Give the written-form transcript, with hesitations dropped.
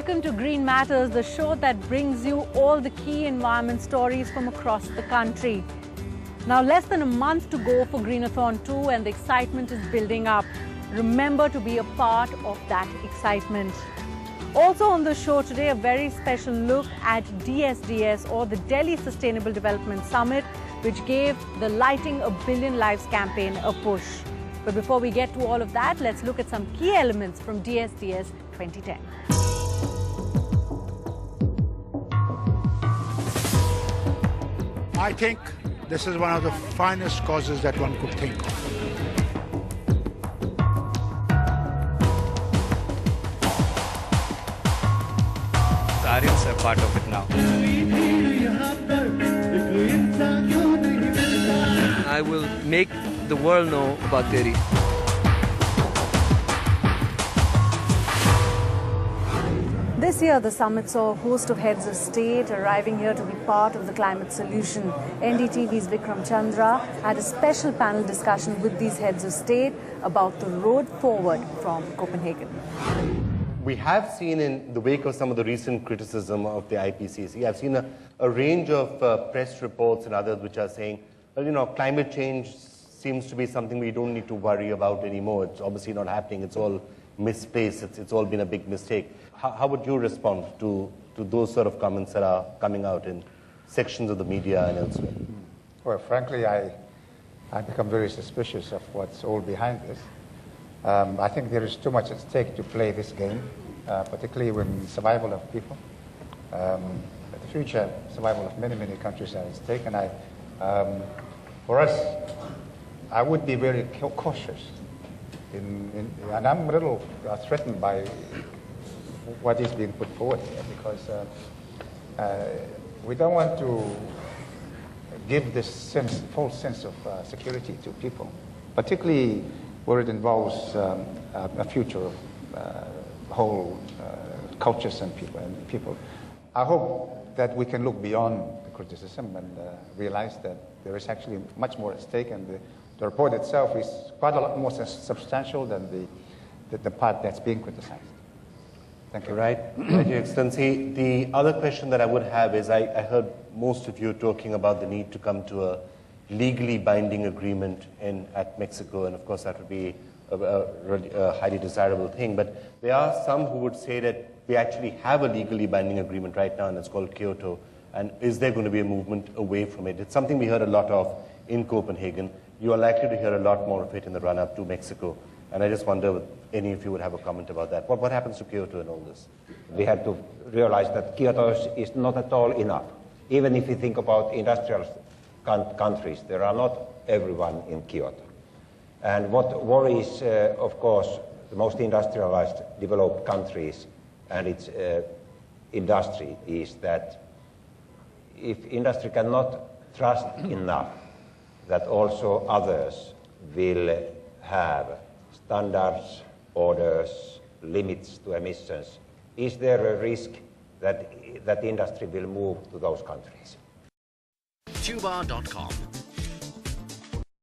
Welcome to Green Matters, the show that brings you all the key environment stories from across the country. Now, less than a month to go for Greenathon 2 and the excitement is building up. Remember to be a part of that excitement. Also on the show today, a very special look at DSDS, or the Delhi Sustainable Development Summit, which gave the Lighting a Billion Lives campaign a push. But before we get to all of that, let's look at some key elements from DSDS 2010. I think this is one of the finest causes that one could think of. The Aryans are part of it now. I will make the world know about Teri. This year, the summit saw a host of heads of state arriving here to be part of the climate solution. NDTV's Vikram Chandra had a special panel discussion with these heads of state about the road forward from Copenhagen. We have seen, in the wake of some of the recent criticism of the IPCC, I've seen a range of press reports and others which are saying, well, you know, climate change seems to be something we don't need to worry about anymore. It's obviously not happening. It's all misplaced. It's all been a big mistake. How would you respond to those sort of comments that are coming out in sections of the media and elsewhere? Well, frankly, I become very suspicious of what's all behind this. I think there is too much at stake to play this game, particularly when survival of people, the future survival of many, many countries are at stake. And for us, I would be very cautious. And I'm a little threatened by what is being put forward here, because we don't want to give this false sense of security to people, particularly where it involves a future of whole cultures and people. I hope that we can look beyond the criticism and realize that there is actually much more at stake, and the report itself is quite a lot more substantial than the part that's being criticized. Thank you. Right. Thank you, Excellency. The other question that I would have is, I heard most of you talking about the need to come to a legally binding agreement at Mexico, and of course that would be a highly desirable thing. But there are some who would say that we actually have a legally binding agreement right now, and it's called Kyoto. And is there going to be a movement away from it? It's something we heard a lot of in Copenhagen. You are likely to hear a lot more of it in the run-up to Mexico. And I just wonder if any of you would have a comment about that. What happens to Kyoto in all this? We have to realize that Kyoto is not at all enough. Even if you think about industrial countries, there are not everyone in Kyoto. And what worries, of course, the most industrialized developed countries and its industry is that if industry cannot trust enough that also others will have standards, orders, limits to emissions, is there a risk that industry will move to those countries? Tuba.com